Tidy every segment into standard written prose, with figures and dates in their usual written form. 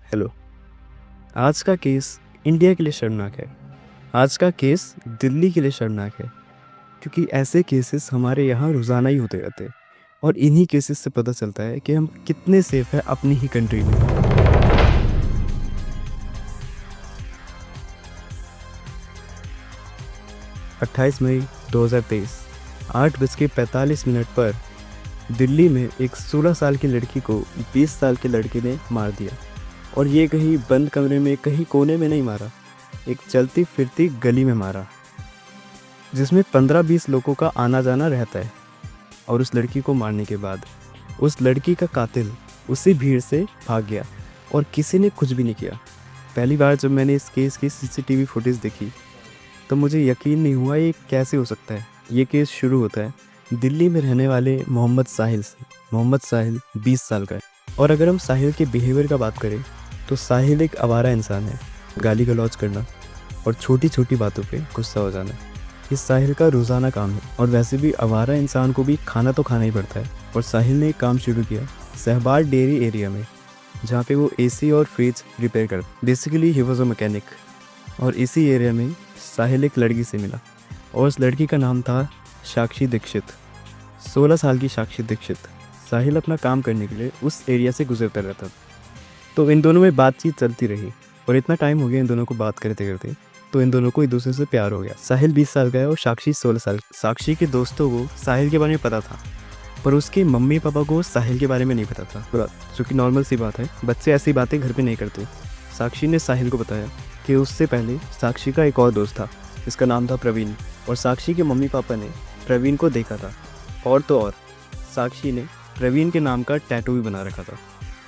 Hello. आज का case India के लिए शर्मनाक है। आज का केस दिल्ली के लिए शर्मनाक है, क्योंकि ऐसे केसेस हमारे यहाँ रोज़ाना ही होते रहते हैं और इन्हीं केसेस से पता चलता है कि हम कितने सेफ हैं अपनी ही कंट्री में। अट्ठाईस मई 2023 8:45 पर दिल्ली में एक 16 साल की लड़की को 20 साल के लड़के ने मार दिया। और ये कहीं बंद कमरे में, कहीं कोने में नहीं मारा, एक चलती फिरती गली में मारा, जिसमें 15-20 लोगों का आना जाना रहता है। और उस लड़की को मारने के बाद उस लड़की का कातिल उसी भीड़ से भाग गया और किसी ने कुछ भी नहीं किया। पहली बार जब मैंने इस केस की CCTV फुटेज देखी तो मुझे यकीन नहीं हुआ ये कैसे हो सकता है। ये केस शुरू होता है दिल्ली में रहने वाले मोहम्मद साहिल से। मोहम्मद साहिल 20 साल का है। और अगर हम साहिल के बिहेवियर का बात करें तो साहिल एक आवारा इंसान है। गाली गलौज करना और छोटी छोटी बातों पे गुस्सा हो जाना, ये साहिल का रोज़ाना काम है। और वैसे भी आवारा इंसान को भी खाना तो खाना ही पड़ता है। और साहिल ने एक काम शुरू किया सहबार डेयरी एरिया में, जहाँ पे वो AC और फ्रिज रिपेयर करता। Basically he was a mechanic. और इसी एरिया में साहिल एक लड़की से मिला और उस लड़की का नाम था साक्षी दीक्षित। 16 साल की साक्षी दीक्षित। साहिल अपना काम करने के लिए उस एरिया से गुजरता रहता था। तो इन दोनों में बातचीत चलती रही और इतना टाइम हो गया इन दोनों को बात करते करते, तो इन दोनों को एक दूसरे से प्यार हो गया। साहिल 20 साल का है और साक्षी 16 साल। साक्षी के दोस्तों को साहिल के बारे में पता था, पर उसके मम्मी पापा को साहिल के बारे में नहीं पता था, जो कि नॉर्मल सी बात है। बच्चे ऐसी बातें घर पे नहीं करते। साक्षी ने साहिल को बताया कि उससे पहले साक्षी का एक और दोस्त था, जिसका नाम था प्रवीण। और साक्षी के मम्मी पापा ने प्रवीण को देखा था। और तो और साक्षी ने प्रवीण के नाम का टैटू भी बना रखा था।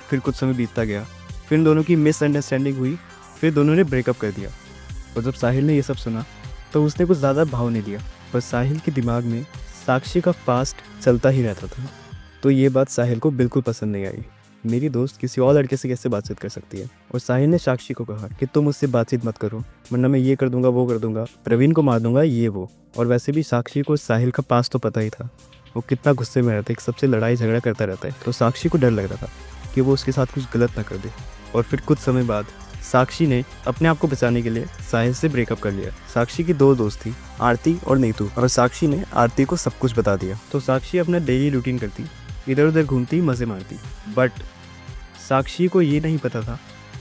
फिर कुछ समय बीतता गया, फिर इन दोनों की मिसअंडरस्टैंडिंग हुई, फिर दोनों ने ब्रेकअप कर दिया। और जब साहिल ने ये सब सुना तो उसने कुछ ज़्यादा भाव नहीं दिया, पर साहिल के दिमाग में साक्षी का पास्ट चलता ही रहता था। तो ये बात साहिल को बिल्कुल पसंद नहीं आई। मेरी दोस्त किसी और लड़के से कैसे बातचीत कर सकती है। और साहिल ने साक्षी को कहा कि तुम मुझसे बातचीत मत करो, वरना मैं ये कर दूंगा, वो कर दूंगा, प्रवीण को मार दूंगा, ये वो। और वैसे भी साक्षी को साहिल का पास्ट तो पता ही था, वो कितना गुस्से में रहता है, एक सबसे लड़ाई झगड़ा करता रहता है। तो साक्षी को डर लग रहा था कि वो उसके साथ कुछ गलत ना कर दे। और फिर कुछ समय बाद साक्षी ने अपने आप को बचाने के लिए साहिल से ब्रेकअप कर लिया। साक्षी की दो दोस्त थी, आरती और नीतू, और साक्षी ने आरती को सब कुछ बता दिया। तो साक्षी अपना डेली रूटीन करती, इधर उधर घूमती, मज़े मारती। बट साक्षी को ये नहीं पता था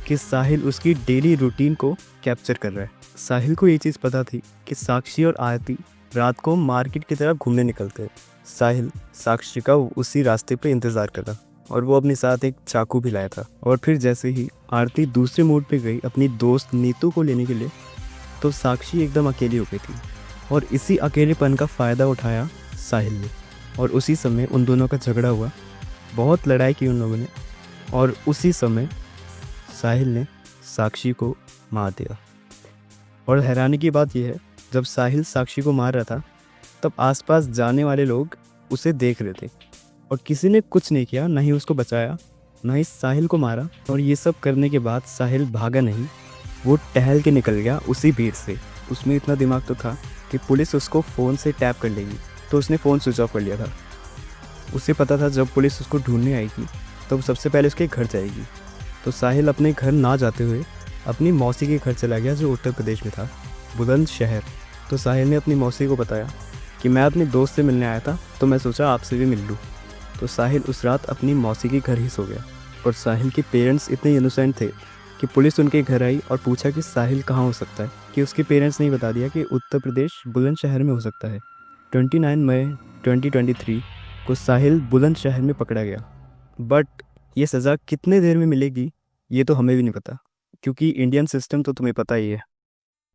कि साहिल उसकी डेली रूटीन को कैप्चर कर रहा है। साहिल को ये चीज़ पता थी कि साक्षी और आरती रात को मार्केट की तरफ घूमने निकलते हैं। साहिल साक्षी का उसी रास्ते पे इंतज़ार करता और वो अपने साथ एक चाकू भी लाया था। और फिर जैसे ही आरती दूसरे मोड़ पे गई अपनी दोस्त नीतू को लेने के लिए, तो साक्षी एकदम अकेली हो गई थी। और इसी अकेलेपन का फ़ायदा उठाया साहिल ने। और उसी समय उन दोनों का झगड़ा हुआ, बहुत लड़ाई की उन लोगों ने। और उसी समय साहिल ने साक्षी को मार दिया। और हैरानी की बात यह है, जब साहिल साक्षी को मार रहा था तब आसपास जाने वाले लोग उसे देख रहे थे और किसी ने कुछ नहीं किया, ना ही उसको बचाया, ना ही साहिल को मारा। और ये सब करने के बाद साहिल भागा नहीं, वो टहल के निकल गया उसी भीड़ से। उसमें इतना दिमाग तो था कि पुलिस उसको फ़ोन से टैप कर लेगी, तो उसने फ़ोन स्विच ऑफ कर लिया था। उसे पता था जब पुलिस उसको ढूंढने आएगी तो सबसे पहले उसके घर जाएगी। तो साहिल अपने घर ना जाते हुए अपनी मौसी के घर चला गया, जो उत्तर प्रदेश में था, बुलंदशहर। तो साहिल ने अपनी मौसी को बताया कि मैं अपने दोस्त से मिलने आया था, तो मैं सोचा आपसे भी मिल लूँ। तो साहिल उस रात अपनी मौसी के घर ही सो गया। और साहिल के पेरेंट्स इतने इनोसेंट थे कि पुलिस उनके घर आई और पूछा कि साहिल कहाँ हो सकता है, कि उसके पेरेंट्स ने बता दिया कि उत्तर प्रदेश बुलंदशहर में हो सकता है। 29 मई 2023 को साहिल बुलंदशहर में पकड़ा गया। बट ये सज़ा कितने देर में मिलेगी ये तो हमें भी नहीं पता, क्योंकि इंडियन सिस्टम तो तुम्हें पता ही है,